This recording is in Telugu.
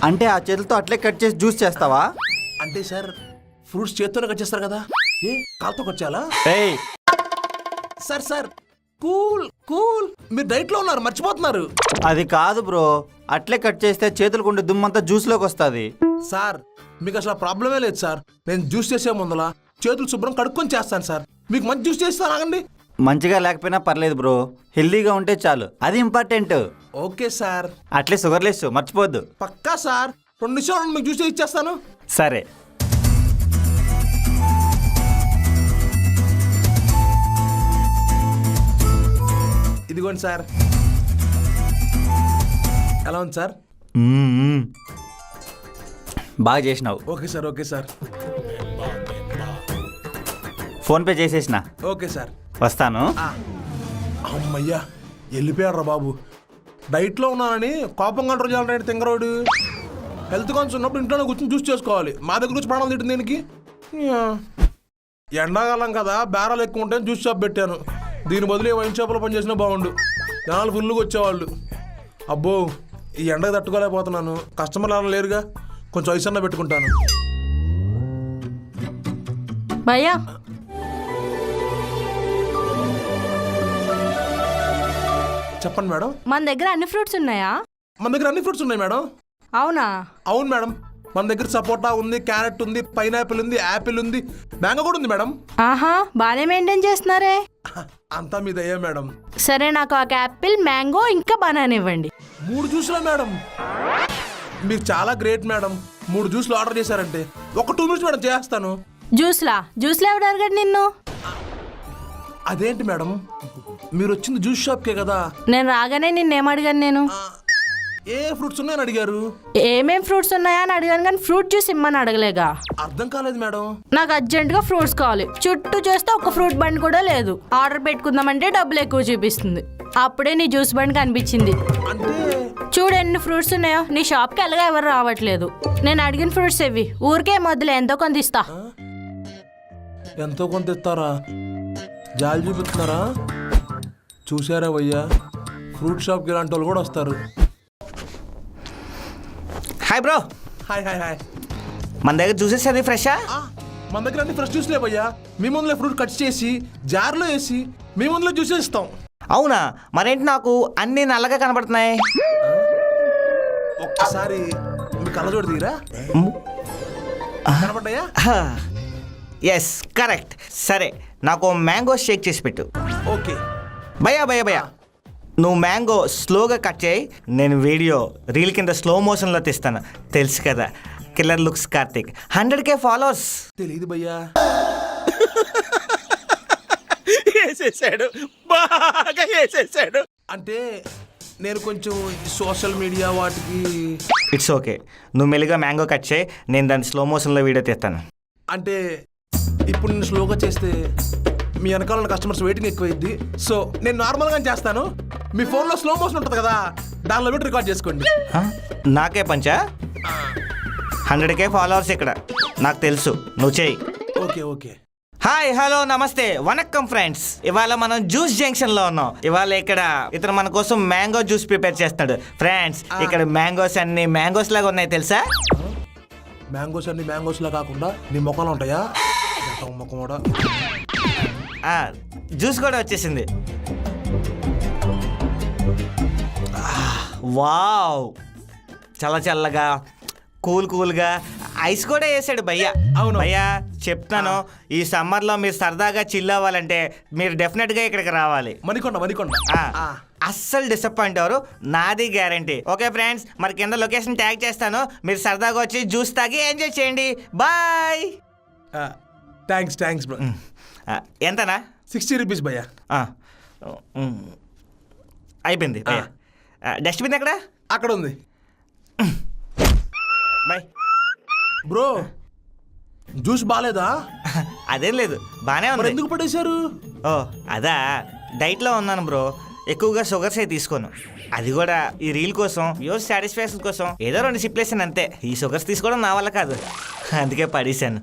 అంటే ఆ చేతులతో అట్లే కట్ చేసి జ్యూస్ చేస్తావా? అంటే సార్ ఫ్రూట్స్ చేత్తోనే కట్ చేస్తారు కదా, ఏ కాలుతో కట్ చేయాలా? ఏయ్, సార్ సార్ కూల్ కూల్, మీరు డైట్ లో ఉన్నారు, మర్చిపోతున్నారు. అది కాదు బ్రో, అట్లే కట్ చేస్తే చేతులకు ఉండే దుమ్మంతా జ్యూస్లోకి వస్తుంది. సార్ మీకు అసలు ప్రాబ్లమే లేదు సార్. నేను జ్యూస్ చేసే ముందల చేతులు శుభ్రం కడుక్కొని చేస్తాను సార్. మీకు మంచి జ్యూస్ చేస్తాను, ఆగండి. మంచిగా లేకపోయినా పర్లేదు బ్రో, హెల్దీగా ఉంటే చాలు, అది ఇంపార్టెంట్. Okay sir. అట్లే షుగర్లెస్, మర్చిపోద్దు. పక్కా సార్, 2 నిమిషాలు మీకు జ్యూస్ ఇచ్చేస్తాను. సరే. ఇదిగోండి సార్. ఎలా ఉంది సార్? బాగా చేసినావు. Okay sir, okay sir. PhonePe చేసేసిన. ఓకే సార్, వస్తాను. అమ్మయ్యా వెళ్ళిపోయారా బాబు. డైట్లో ఉన్నానని కోపం కంట్రోల్ చేయాలంటే తింగరోడు. హెల్త్ కాన్షియస్ ఉన్నప్పుడు ఇంట్లోనే కూర్చొని జ్యూస్ చేసుకోవాలి. మా దగ్గర నుంచి ప్రాణాలు తింటుంది దీనికి. ఎండాకాలం కదా, బేరాలు ఎక్కువ ఉంటాయని జ్యూస్ షాప్ పెట్టాను. దీని బదులు ఏ వైన్ షాప్లో పనిచేసినా బాగుండు. జనాలు ఫుల్గా వచ్చేవాళ్ళు. అబ్బో ఈ ఎండకు తట్టుకోలేకపోతున్నాను. కస్టమర్లు అలా లేరుగా, కొంచెం ఐస్ అన్న పెట్టుకుంటాను. భయ్యా, చెప్పండి మేడం. మన దగ్గర అన్ని ఫ్రూట్స్ ఉన్నాయా? మన దగ్గర అన్ని ఫ్రూట్స్ ఉన్నాయి మేడం. అవునా? అవును మేడం, మన దగ్గర సపోటా ఉంది, క్యారెట్ ఉంది, పైనాపిల్ ఉంది, యాపిల్ ఉంది, మ్యాంగో కూడా ఉంది మేడం. ఆహా, బాగానే మెయింటైన్ చేస్తున్నారే. అంతా మీద అయ్యా మేడం. సరే, నాకు ఒక యాపిల్, మ్యాంగో ఇంకా బనానా ఇవ్వండి. 3 జ్యూస్లా మేడం? మీరు చాలా గ్రేట్ మేడం. 3 జ్యూస్లు ఆర్డర్ చేశారంటే ఒక 2 మినిట్స్ మేడం చేస్తాను. జ్యూస్లా ఎవడు అడగడు నిన్ను? అదేంటి మేడం, మీరు వచ్చింది జ్యూస్ షాప్కే కదా. నేను రాగానే నిన్నేం అడిగాను? నేను ఏ ఫ్రూట్స్ ఉన్నాయని అడిగారు. ఏమేం ఫ్రూట్స్ ఉన్నాయా అని అడిగాను, కానీ ఫ్రూట్ జ్యూస్ ఇమ్మని అడగలేగా. అర్థం కాలేదు మేడం. నాకు అర్జెంటుగా ఫ్రూట్స్ కావాలి. చుట్టూ చేస్తే ఒక ఫ్రూట్ బండి కూడా లేదు. ఆర్డర్ పెట్టుకుందామంటే డబ్బులు ఎక్కువ చూపిస్తుంది. అప్పుడే నీ జ్యూస్ బండి కనిపించింది. అంటే చూడు ఎన్ని ఫ్రూట్స్ ఉన్నాయో. నీ షాప్కి ఎలాగా ఎవరు రావట్లేదు. నేను అడిగిన ఫ్రూట్స్ ఇవి. ఊరికే మొదలు ఎంతో కొంత ఇస్తా. ఎంతో కొంత ఇస్తారా? జాలి చూపిస్తున్నారా? చూసారా భయ్యా, ఫ్రూట్ షాప్కి ఇలాంటి వాళ్ళు కూడా వస్తారు. Hi bro. Hi hi hi. మన దగ్గర జ్యూసెస్ అది ఫ్రెషా? మన దగ్గర అన్ని ఫ్రెష్ జ్యూస్లే భయ్యా. మీ ముందులే ఫ్రూట్ కట్ చేసి జార్లో వేసి మీ ముందులో జ్యూసెస్ ఇస్తాం. అవునా? మరేంటి నాకు అన్ని నల్లగా కనబడుతున్నాయి? ఒక్కసారి మీ కళ్ళజోడు తీరా కనబడ్డాయా? Yes, correct. సరే, నాకు మ్యాంగో షేక్ చేసి పెట్టు. ఓకే భయ్యా, నువ్వు మ్యాంగో స్లోగా కట్ చేయి. నేను వీడియో రీల్ కింద స్లో మోషన్లో తీస్తాను. తెలుసు కదా, killer looks Karthik. 100K followers. తెలీదు భయ్యా. వేసేసాడు, బాగా వేసేసాడు. అంటే నేను కొంచెం సోషల్ మీడియా వాటికి. ఇట్స్ ఓకే, నువ్వు మెల్లిగా మ్యాంగో కట్ చేయి, నేను దాన్ని స్లో మోషన్లో వీడియో తీస్తాను. అంటే ఇప్పుడు నేను స్లోగా చేస్తే మీ వెనకాల కస్టమర్స్ వెయిటింగ్ ఎక్కువైద్ది. సో నేను నార్మల్గానే చేస్తాను. మీ ఫోన్లో స్లో మోషన్ ఉంటుంది కదా, దానిలో పెట్టి రికార్డ్ చేసుకోండి. నాకే పంచా? 100K ఫాలోవర్స్ ఇక్కడ, నాకు తెలుసు. నువ్వు చేయి. Okay okay. హాయ్, హలో, నమస్తే, వనక్కం ఫ్రెండ్స్. ఇవాళ మనం జ్యూస్ జంక్షన్ లో ఉన్నాం. ఇవాళ ఇక్కడ ఇతను మన కోసం మ్యాంగో జ్యూస్ ప్రిపేర్ చేస్తాడు. ఫ్రెండ్స్, ఇక్కడ మ్యాంగోస్ అన్ని మ్యాంగోస్ లాగా ఉన్నాయి తెలుసా? మ్యాంగోస్ అన్ని మ్యాంగోస్ లా కాకుండా నీ మొక్కలు ఉంటాయా? మొక్క కూడా. జ్యూస్ కూడా వచ్చేసింది. వావ్, చల్ల చల్లగా, కూల్గా, ఐస్ కూడా వేసాడు భయ్యా. అవును భయ్యా, చెప్తాను, ఈ సమ్మర్లో మీరు సరదాగా చిల్ అవ్వాలంటే మీరు డెఫినెట్గా ఇక్కడికి రావాలి. మణికొండ. అస్సలు డిసప్పాయింట్ అవరు, నాది గ్యారంటీ. ఓకే ఫ్రెండ్స్, మరి కింద లొకేషన్ ట్యాగ్ చేస్తాను. మీరు సరదాగా వచ్చి జ్యూస్ తాగి ఎంజాయ్ చేయండి. బాయ్. Thanks bro. ఎంతనా? 60 రూపీస్ భయ్యా. అయిపోయింది భయ్యా. డస్ట్బిన్ ఎక్కడ? అక్కడ ఉంది. Bye bro. జ్యూస్ బాగాలేదా? అదేం లేదు, బాగానే ఉంది. ఎందుకు పడేశారు? ఓ అదా, డైట్లో ఉన్నాను బ్రో. ఎక్కువగా షుగర్స్ అయితే తీసుకోను. అది కూడా ఈ రీల్ కోసం, వ్యూస్ సాటిస్ఫాక్షన్ కోసం ఏదో 2 సిప్లేసాను అంతే. ఈ షుగర్స్ తీసుకోవడం నా వల్ల కాదు, అందుకే పడేశాను.